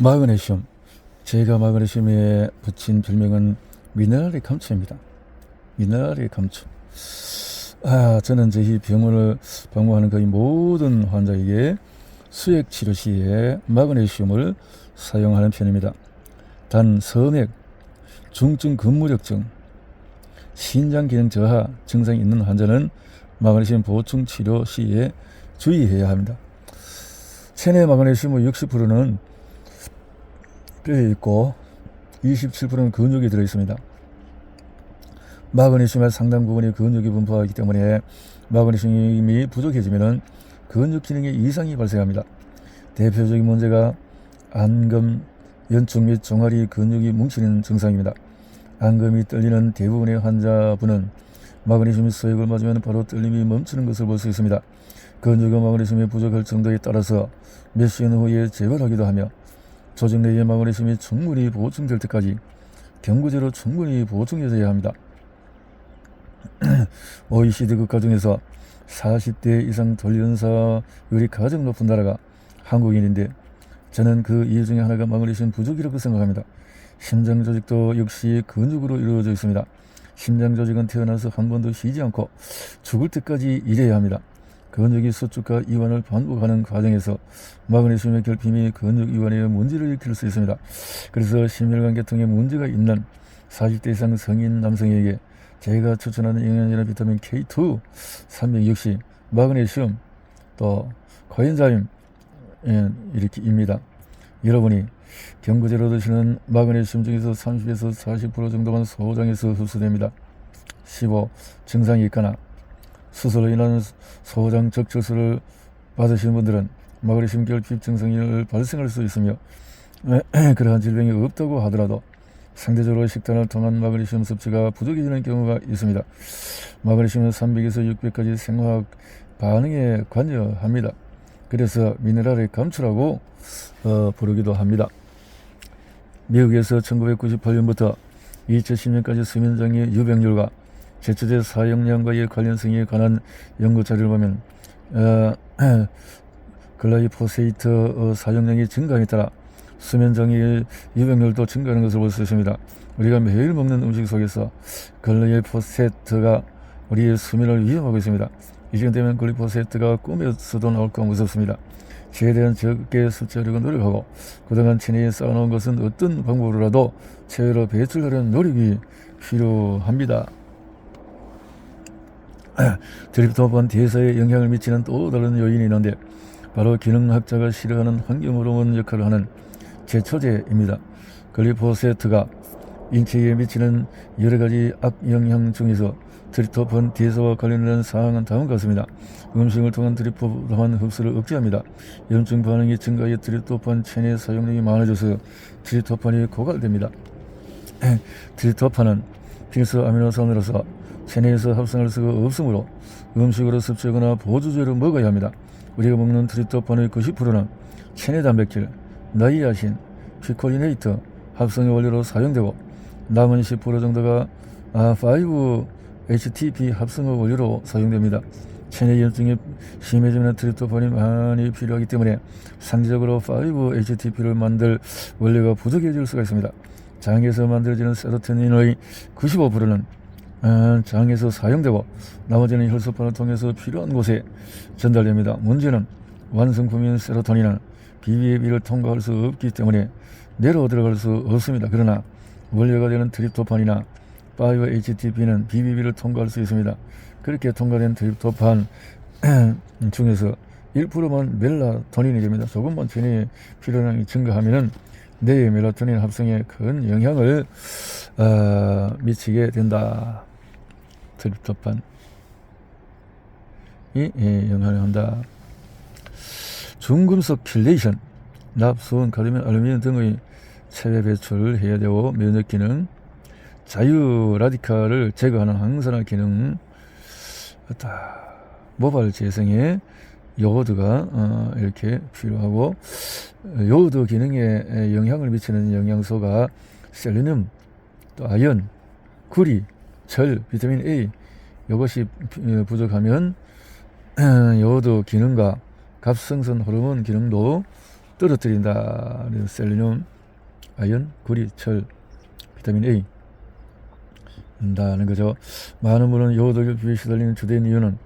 마그네슘. 제가 마그네슘에 붙인 별명은 미네랄의 감초입니다. 미네랄의 감초. 저는 저희 병원을 방문하는 거의 모든 환자에게 수액 치료 시에 마그네슘을 사용하는 편입니다. 단 서맥, 중증 근무력증, 신장 기능 저하 증상이 있는 환자는 마그네슘 보충 치료 시에 주의해야 합니다. 체내 마그네슘의 60%는 뼈에 있고 27%는 근육에 들어있습니다. 마그네슘의 상당 부분이 근육에 분포하기 때문에 마그네슘이 부족해지면 근육 기능에 이상이 발생합니다. 대표적인 문제가 안검, 연축 및 종아리 근육이 뭉치는 증상입니다. 안검이 떨리는 대부분의 환자분은 마그네슘 수액을 맞으면 바로 떨림이 멈추는 것을 볼 수 있습니다. 근육의 마그네슘이 부족할 정도에 따라서 몇 시간 후에 재발하기도 하며 조직 내의 마그네슘이 충분히 보충될 때까지 경구제로 충분히 보충해줘야 합니다. OECD 국가 중에서 40대 이상 돌연사율이 가장 높은 나라가 한국인인데 저는 그 이유 중에 하나가 마그네슘 부족이라고 생각합니다. 심장 조직도 역시 근육으로 이루어져 있습니다. 심장 조직은 태어나서 한 번도 쉬지 않고 죽을 때까지 일해야 합니다. 근육이 수축과 이완을 반복하는 과정에서 마그네슘의 결핍이 근육 이완에 문제를 일으킬 수 있습니다. 그래서 심혈관 계통에 문제가 있는 40대 이상 성인 남성에게 제가 추천하는 영양제는 비타민 K2, 360, 마그네슘, 또 코엔자임 이렇게입니다. 여러분이 경구제로 드시는 마그네슘 중에서 30에서 40% 정도만 소장에서 흡수됩니다. 15. 증상이 있거나 수술로 인한 소장 적출수를 받으시는 분들은 마그네슘 결핍 증상이 발생할 수 있으며 그러한 질병이 없다고 하더라도 상대적으로 식단을 통한 마그네슘 섭취가 부족해지는 경우가 있습니다. 마그네슘은 300에서 600까지 생화학 반응에 관여합니다. 그래서 미네랄의 감초라고 부르기도 합니다. 미국에서 1998년부터 2010년까지 수면장애 유병률과 제초제 사용량과의 관련성에 관한 연구 자료를 보면 글라이포세이트 사용량이 증가함에 따라 수면장애 유병률도 증가하는 것을 볼 수 있습니다. 우리가 매일 먹는 음식 속에서 글라이포세이트가 우리의 수면을 위협하고 있습니다. 이 시간 되면 글리포세이트가 꿈에서도 나올까 무섭습니다. 최대한 적게 섭취하려고 노력하고 그동안 체내에 쌓아놓은 것은 어떤 방법으로라도 체외로 배출하려는 노력이 필요합니다. 트립토판 대사에 영향을 미치는 또 다른 요인이 있는데 바로 기능학자가 싫어하는 환경호르몬 역할을 하는 제초제입니다. 글리포세이트가 인체에 미치는 여러가지 악영향 중에서 트립토판 대사와 관련된 사항은 다음과 같습니다. 음식을 통한 트립토판 흡수를 억제합니다. 염증 반응이 증가해 트립토판 체내 사용량이 많아져서 트립토판이 고갈됩니다. 트립토판은 필수 아미노산으로서 체내에서 합성할 수가 없으므로 음식으로 섭취하거나 보조제로 먹어야 합니다. 우리가 먹는 트립토판의 90%는 체내 단백질, 나이아신, 피콜리네이트 합성의 원료로 사용되고 남은 10% 정도가 5-HTP 합성의 원료로 사용됩니다. 체내 염증이 심해지면 트립토판이 많이 필요하기 때문에 상대적으로 5-HTP를 만들 원료가 부족해질 수가 있습니다. 장에서 만들어지는 세로토닌의 95%는 장에서 사용되고 나머지는 혈소판을 통해서 필요한 곳에 전달됩니다. 문제는 완성품인 세로토닌은 BBAB를 통과할 수 없기 때문에 내려 들어갈 수 없습니다. 그러나 원료가 되는 트립토판이나 5-HTP는 BBB를 통과할 수 있습니다. 그렇게 통과된 트립토판 중에서 1%만 멜라토닌이 됩니다. 조금만 체내 필요량이 증가하면은 뇌의 멜라토닌 합성에 큰 영향을 미치게 된다. 트립토판이 영향을 한다. 중금속 킬레이션, 납, 수은, 칼륨, 알루미늄 등의 체외 배출을 해야 되고 면역 기능, 자유 라디칼을 제거하는 항산화 기능, 모발 재생에 요오드가 이렇게 필요하고 요오드 기능에 영향을 미치는 영양소가 셀레늄, 또 아연, 구리, 철, 비타민 A 이것이 부족하면 요오드 기능과 갑상선 호르몬 기능도 떨어뜨린다. 셀레늄, 아연, 구리, 철, 비타민 A 다는 거죠. 많은 분은 요오드 결핍에 시달리는 주된 이유는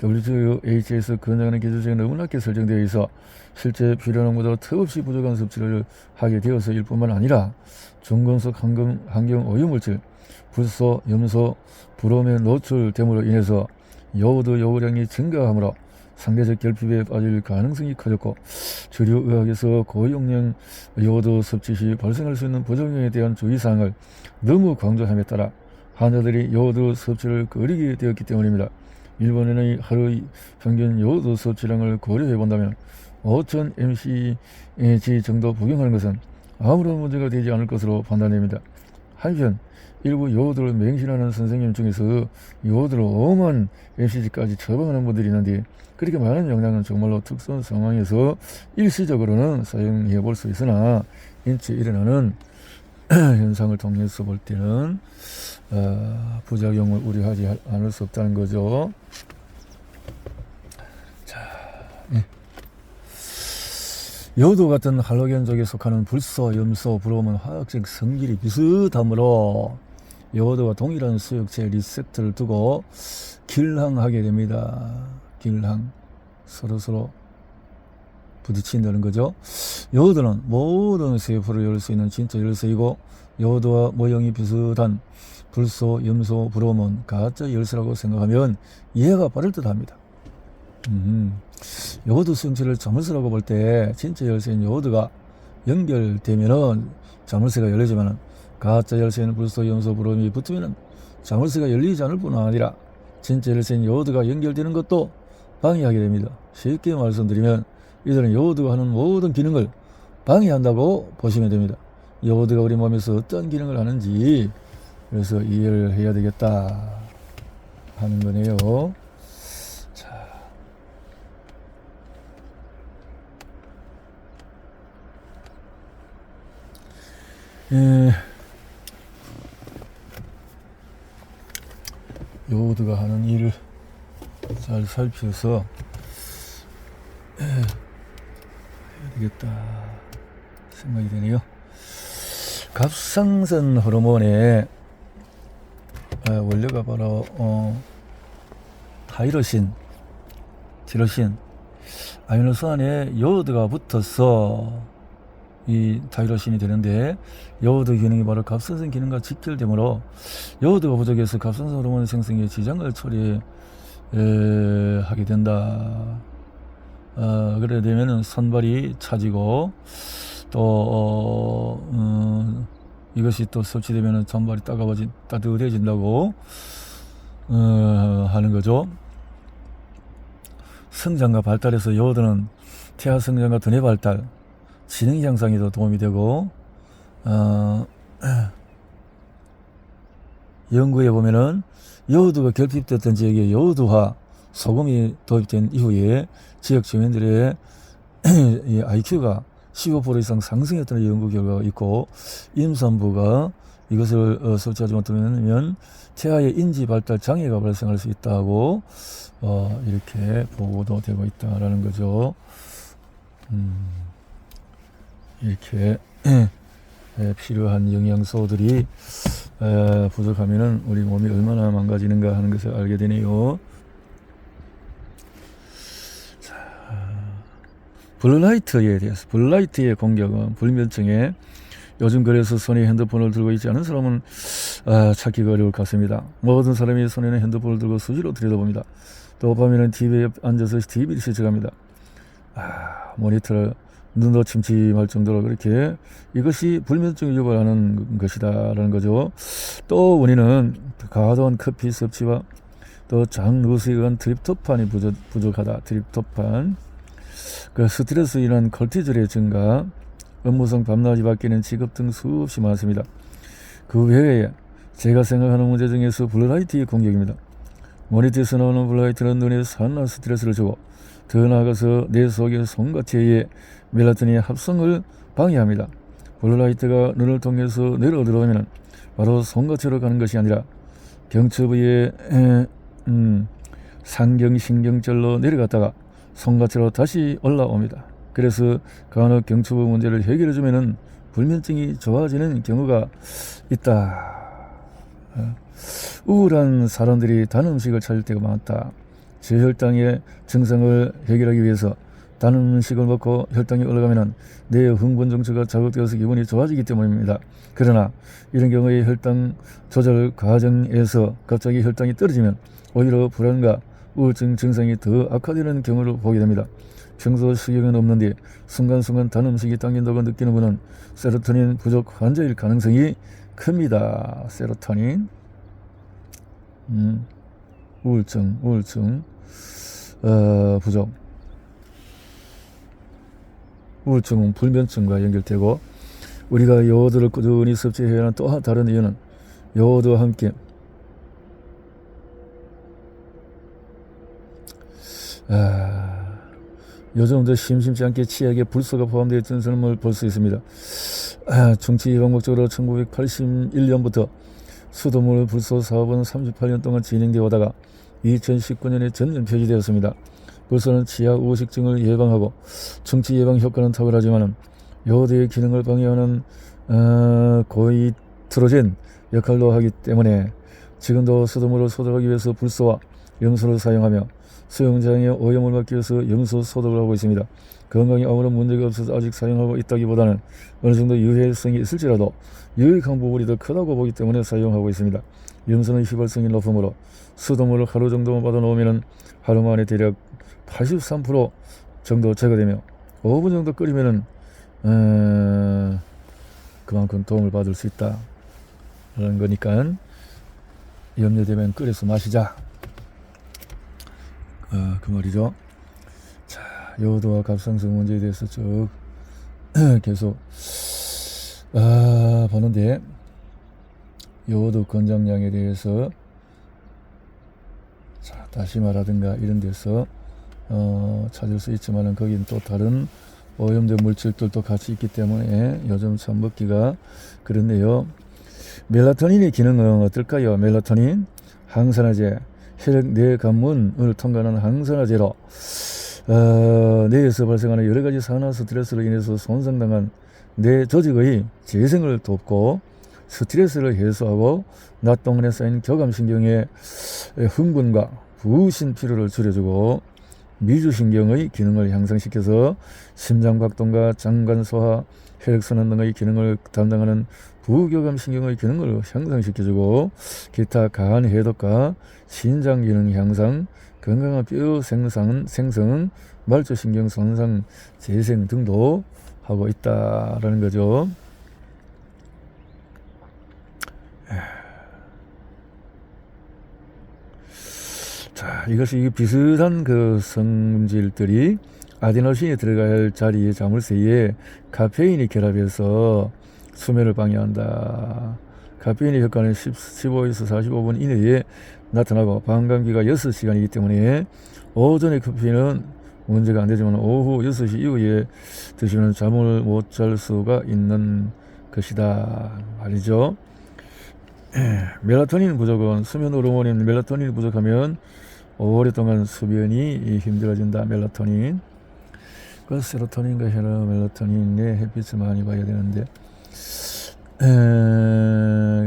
WHO에서 권장하는 기준치가 너무 낮게 설정되어 있어 실제 필요한 것보다 턱없이 부족한 섭취를 하게 되어서일 뿐만 아니라 중금속, 환경 오염물질, 불소, 염소, 브롬에 노출됨으로 인해서 요오드 요구량이 증가하므로 상대적 결핍에 빠질 가능성이 커졌고, 주류의학에서 고용량 요오드 섭취 시 발생할 수 있는 부작용에 대한 주의사항을 너무 강조함에 따라 환자들이 요오드 섭취를 거리게 되었기 때문입니다. 일본인의 하루 평균 요오드 섭취량을 고려해 본다면 5,000mcg 정도 복용하는 것은 아무런 문제가 되지 않을 것으로 판단됩니다. 한편 일부 요오드를 맹신하는 선생님 중에서 요오드를 5만 mcg까지 처방하는 분들이 있는데, 그렇게 많은 용량은 정말로 특수한 상황에서 일시적으로는 사용해 볼 수 있으나 인체에 일어나는 현상을 통해서 볼 때는 부작용을 우려하지 않을 수 없다는 거죠. 자, 예. 요오드 같은 할로겐족에 속하는 불소, 염소, 브롬은 화학적 성질이 비슷하므로 요오드와 동일한 수용체 리셉터를 두고 길항하게 됩니다. 길항, 서로 부딪힌다는 거죠. 요오드는 모든 세포를 열 수 있는 진짜 열쇠이고, 요오드와 모형이 비슷한 불소, 염소, 브롬은 가짜 열쇠라고 생각하면 이해가 빠를 듯 합니다. 요오드 수용체를 자물쇠라고 볼 때 진짜 열쇠인 요오드가 연결되면은 자물쇠가 열리지만, 가짜 열쇠인 불소, 염소, 브롬이 붙으면은 자물쇠가 열리지 않을 뿐 아니라 진짜 열쇠인 요오드가 연결되는 것도 방해하게 됩니다. 쉽게 말씀드리면 이들은 요오드가 하는 모든 기능을 방해한다고 보시면 됩니다. 요오드가 우리 몸에서 어떤 기능을 하는지 그래서 이해를 해야 되겠다 하는 거네요. 자, 요오드가 하는 일을 잘 살펴서 해야 되겠다 생각이 되네요. 갑상선 호르몬의 원료가 바로 타이로신, 티로신, 아미노산에 요오드가 붙어서 이 타이로신이 되는데, 요오드 기능이 바로 갑상선 기능과 직결되므로 요오드가 부족해서 갑상선 호르몬 생성에 지장을 초래하게 된다. 그래 되면은 선발이 차지고, 또 이것이 또 섭취되면은 전발이 따뜻해진다고 하는 거죠. 성장과 발달에서 요오드는 태아 성장과 두뇌 발달, 지능 향상에도 도움이 되고, 연구에 보면은 요오드가 결핍됐던 지역에 요오드화 소금이 도입된 이후에 지역 주민들의 IQ가 15% 이상 상승했다는 연구 결과가 있고, 임산부가 이것을 섭취하지 못하면 태아의 인지 발달 장애가 발생할 수 있다고 이렇게 보고도 되고 있다라는 거죠. 이렇게 필요한 영양소들이 부족하면은 우리 몸이 얼마나 망가지는가 하는 것을 알게 되네요. 블루라이트에 대해서, 블루라이트의 공격은 불면증에, 요즘 그래서 손에 핸드폰을 들고 있지 않은 사람은 찾기가 어려울 것 같습니다. 모든 사람이 손에는 핸드폰을 들고 수시로 들여다봅니다. 또 밤에는 TV에 앉아서 TV를 시청합니다. 모니터를 눈도 침침할 정도로 그렇게, 이것이 불면증을 유발하는 것이다라는 거죠. 또 원인은 과도한 커피 섭취와 또 장루스에 의한 트립토판이 부족하다. 트립토판, 그 스트레스로 인한 콜티졸의 증가, 업무성 밤낮이 바뀌는 직업 등 수없이 많습니다. 그 외에 제가 생각하는 문제 중에서 블루라이트의 공격입니다. 모니터에서 나오는 블루라이트는 눈에 산나 스트레스를 주고, 더 나아가서 뇌 속의 송가체에 의해 멜라토닌의 합성을 방해합니다. 블루라이트가 눈을 통해서 뇌로 들어오면 바로 송가체로 가는 것이 아니라 경추 부위의 상경신경절로 내려갔다가 송가체로 다시 올라옵니다. 그래서 간혹 경추부 문제를 해결해주면 불면증이 좋아지는 경우가 있다. 우울한 사람들이 단 음식을 찾을 때가 많다. 저혈당의 증상을 해결하기 위해서 단 음식을 먹고 혈당이 올라가면 뇌의 흥분 정체가 자극되어서 기분이 좋아지기 때문입니다. 그러나 이런 경우에 혈당 조절 과정에서 갑자기 혈당이 떨어지면 오히려 불안과 우울증 증상이 더 악화되는 경우를 보게 됩니다. 평소 식욕은 없는데 순간순간 단 음식이 당긴다고 느끼는 분은 세로토닌 부족 환자일 가능성이 큽니다. 세로토닌 우울증 부족. 우울증은 불면증과 연결되고 우리가 요오드를 꾸준히 섭취해야 하는 또 다른 이유는 요오드와 함께 요즘도 심심치 않게 치약에 불소가 포함되어 있던 사람을 볼 수 있습니다. 중치 예방 목적으로 1981년부터 수돗물 불소 사업은 38년 동안 진행되어 오다가 2019년에 전면 폐지되었습니다. 불소는 치아 우식증을 예방하고 중치 예방 효과는 탁월하지만 요오드의 기능을 방해하는 고이트로젠 역할도 하기 때문에 지금도 수돗물을 소독하기 위해서 불소와 염소를 사용하며 수영장에 오염을 막기 위해서 염소 소독을 하고 있습니다. 건강에 아무런 문제가 없어서 아직 사용하고 있다기보다는 어느 정도 유해성이 있을지라도 유익한 부분이 더 크다고 보기 때문에 사용하고 있습니다. 염소는 휘발성이 높으므로 수돗물을 하루 정도만 받아놓으면 하루 만에 대략 83% 정도 제거되며 5분 정도 끓이면 그만큼 도움을 받을 수 있다 라는 거니까 염려되면 끓여서 마시자, 그 말이죠. 자, 요오드와 갑상선 문제에 대해서 쭉 계속 보는데 요오드 권장량에 대해서 자, 다시마라든가 이런 데서 찾을 수 있지만은 거긴 또 다른 오염된 물질들도 같이 있기 때문에 요즘 참 먹기가 그렇네요. 멜라토닌의 기능은 어떨까요? 멜라토닌 항산화제, 혈액 내 관문을 통과하는 항산화제로 뇌에서 발생하는 여러가지 산화 스트레스로 인해서 손상당한 뇌 조직의 재생을 돕고 스트레스를 해소하고 낮 동안에 쌓인 교감신경의 흥분과 부신 피로를 줄여주고 미주신경의 기능을 향상시켜서 심장박동과 장관 소화, 혈액순환 등의 기능을 담당하는 부교감신경의 기능을 향상시켜주고 기타 간 해독과 신장 기능 향상, 건강한 뼈 생성, 말초신경 손상 재생 등도 하고 있다라는 거죠. 자, 이것이 비슷한 그 성질들이 아데노신이 들어가야 할 자리에 자물쇠에 카페인이 결합해서 수면을 방해한다. 카페인의 효과는 15에서 45분 이내에 나타나고 방광기가 6시간이기 때문에 오전에 카페인은 문제가 안 되지만 오후 6시 이후에 드시면 잠을 못 잘 수가 있는 것이다 말이죠. 멜라토닌 부족은 수면 호르몬인 멜라토닌이 부족하면 오랫동안 수면이 힘들어진다. 멜라토닌. 그 세로토닌과 멜라토닌의 햇빛을 많이 봐야 되는데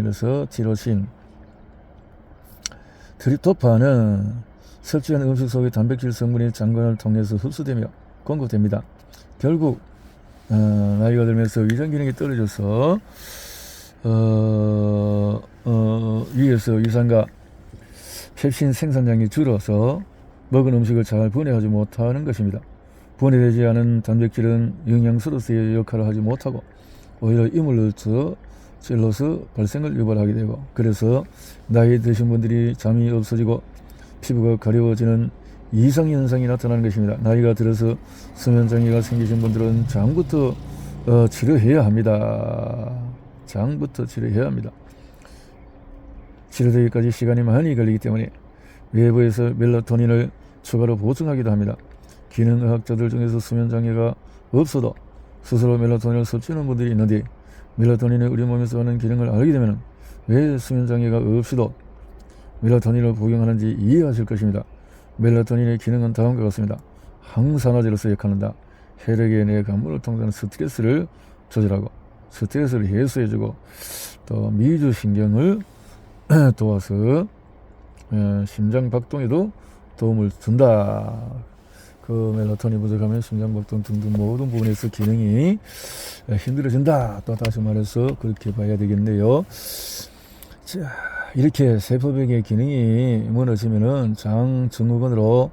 그래서 티로신, 트립토판은 섭취한 음식 속의 단백질 성분이 장관을 통해서 흡수되며 공급됩니다. 결국 나이가 들면서 위장 기능이 떨어져서 위에서 위산과 펩신 생산량이 줄어서 먹은 음식을 잘 분해하지 못하는 것입니다. 분해되지 않은 단백질은 영양소로서의 역할을 하지 못하고 오히려 이물로서 셀러스 발생을 유발하게 되고 그래서 나이 드신 분들이 잠이 없어지고 피부가 가려워지는 이상현상이 나타나는 것입니다. 나이가 들어서 수면장애가 생기신 분들은 장부터 치료해야 합니다. 장부터 치료해야 합니다. 치료되기까지 시간이 많이 걸리기 때문에 외부에서 멜라토닌을 추가로 보충하기도 합니다. 기능의학자들 중에서 수면장애가 없어도 스스로 멜라토닌을 섭취하는 분들이 있는데 멜라토닌이 우리 몸에서 하는 기능을 알게 되면 왜 수면장애가 없이도 멜라토닌을 복용하는지 이해하실 것입니다. 멜라토닌의 기능은 다음과 같습니다. 항산화제로서 역할한다. 혈액의 내 관문을 통과하는 스트레스를 조절하고 스트레스를 해소해주고 또 미주신경을 도와서 심장 박동에도 도움을 준다. 그 멜라토닌 부족하면 심장 박동 등등 모든 부분에서 기능이 힘들어진다. 또 다시 말해서 그렇게 봐야 되겠네요. 자, 이렇게 세포벽의 기능이 무너지면은 장 증후군으로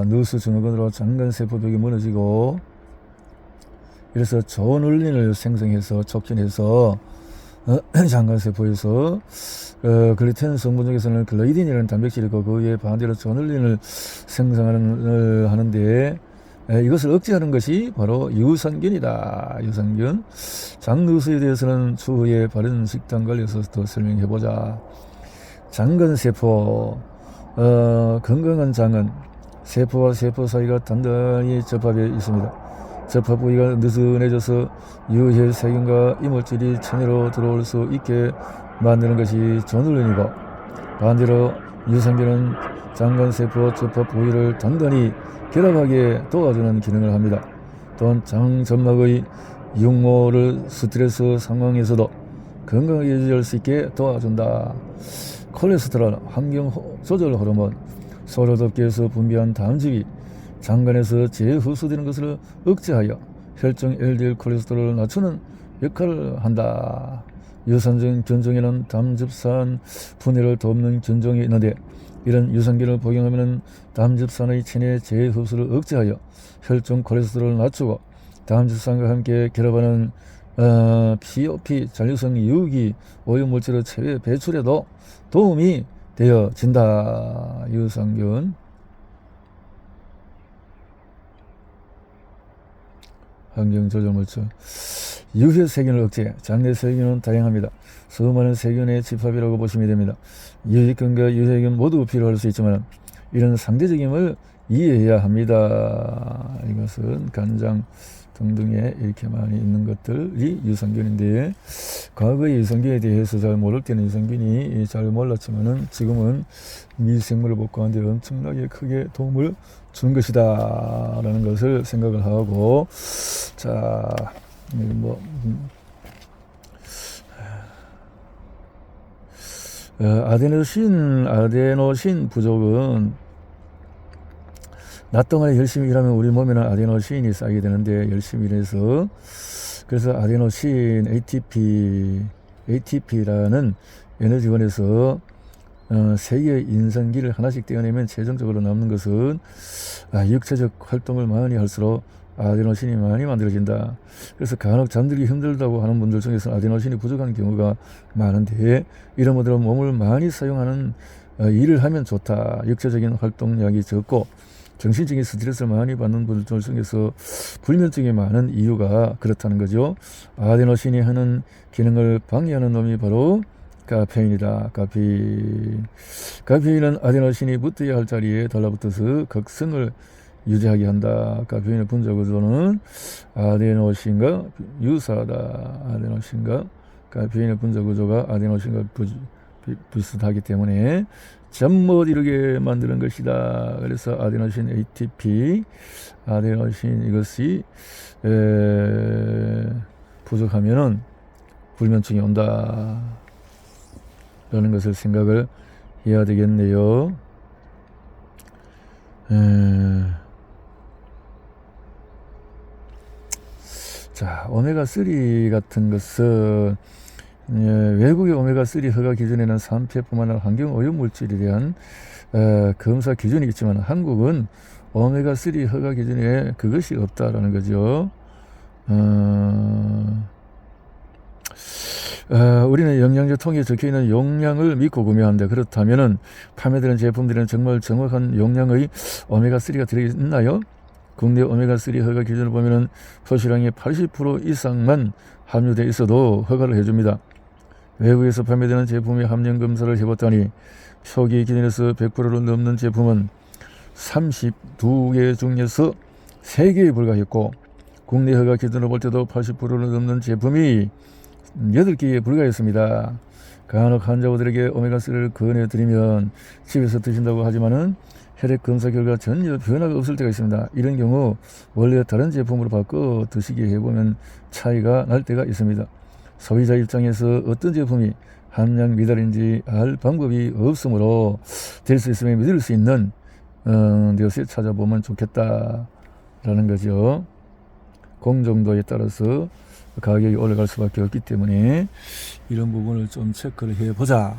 누수 증후군으로 장관 세포벽이 무너지고, 이래서 저눌린을 생성해서 촉진해서 장관세포에서 글루텐 성분 중에서는 글로이딘이라는 단백질이 있고, 그 위에 반대로 저눌린을 생성하는 하는데, 이것을 억제하는 것이 바로 유산균이다. 유산균. 장누수에 대해서는 추후에 바른 식단 관리에서 더 설명해보자. 장근세포. 건강한 장은 세포와 세포 사이가 단단히 접합해 있습니다. 접합 부위가 느슨해져서 유해 세균과 이물질이 체내로 들어올 수 있게 만드는 것이 저눌린이고, 반대로 유산균은 장관세포 접합 부위를 단단히 결합하게 도와주는 기능을 합니다. 또한 장점막의 육모를 스트레스 상황에서도 건강하게 유지할 수 있게 도와준다. 콜레스테롤, 환경 조절 호르몬, 소로덮개에서 분비한 담즙이 장관에서 재흡수되는 것을 억제하여 혈중 LDL 콜레스테롤을 낮추는 역할을 한다. 유산균 견종에는 담즙산 분해를 돕는 견종이 있는데, 이런 유산균을 복용하면 담즙산의 체내 재흡수를 억제하여 혈중 콜레스테롤을 낮추고 담즙산과 함께 결합하는 POP 잔류성 유기 오염물질의 체외 배출에도 도움이 되어진다. 유산균. 환경조절물질. 유해 세균을 억제. 장내 세균은 다양합니다. 수많은 세균의 집합이라고 보시면 됩니다. 유익균과 유해균 모두 필요할 수 있지만 이런 상대적임을 이해해야 합니다. 이것은 간장 등등에 이렇게 많이 있는 것들이 유산균인데, 과거의 유산균에 대해서 잘 모를 때는 유산균이 잘 몰랐지만은 지금은 미생물을 복구하는데 엄청나게 크게 도움을 주는 것이다 라는 것을 생각을 하고, 자, 아데노신 부족은 낮 동안에 열심히 일하면 우리 몸에는 아데노신이 쌓이게 되는데, 열심히 일해서, 그래서 아데노신 ATP라는 에너지원에서 세 개의 인산기를 하나씩 떼어내면 최종적으로 남는 것은 육체적 활동을 많이 할수록 아데노신이 많이 만들어진다. 그래서 간혹 잠들기 힘들다고 하는 분들 중에서 아데노신이 부족한 경우가 많은데, 이런 분들은 몸을 많이 사용하는 일을 하면 좋다. 육체적인 활동량이 적고 정신적인 스트레스를 많이 받는 분들 중에서 불면증이 많은 이유가 그렇다는 거죠. 아데노신이 하는 기능을 방해하는 놈이 바로 카페인이다. 카페인은 아데노신이 붙어야 할 자리에 달라붙어서 극성을 유지하게 한다. 카페인의 분자 구조는 아데노신과 유사하다. 아데노신과 카페인의 분자 구조가 아데노신과 비슷하기 때문에 잠 못 이루게 만드는 것이다. 그래서 아데노신 ATP, 아데노신 이것이 부족하면은 불면증이 온다 라는 것을 생각을 해야 되겠네요. 자, 오메가3 같은 것은 외국의 오메가3 허가 기준에는 산패뿐만 아니라 환경 오염물질에 대한 검사 기준이 있지만, 한국은 오메가3 허가 기준에 그것이 없다라는 거죠. 우리는 영양제 통에 적혀있는 용량을 믿고 구매한다. 그렇다면은 판매되는 제품들은 정말 정확한 용량의 오메가3가 들어있나요? 국내 오메가3 허가 기준을 보면은 표시량의 80% 이상만 함유되어 있어도 허가를 해줍니다. 외국에서 판매되는 제품의 함량 검사를 해봤더니 표기 기준에서 100%를 넘는 제품은 32개 중에서 3개에 불과했고, 국내 허가 기준으로 볼 때도 80%를 넘는 제품이 8개에 불과했습니다. 간혹 환자분들에게 오메가3를 권해드리면 집에서 드신다고 하지만은 혈액 검사 결과 전혀 변화가 없을 때가 있습니다. 이런 경우 원래 다른 제품으로 바꿔 드시게 해보면 차이가 날 때가 있습니다. 소비자 입장에서 어떤 제품이 함량 미달인지 알 방법이 없으므로 될 수 있으면 믿을 수 있는 데서 찾아보면 좋겠다라는 거죠. 공정도에 따라서 가격이 올라갈 수밖에 없기 때문에 이런 부분을 좀 체크를 해보자.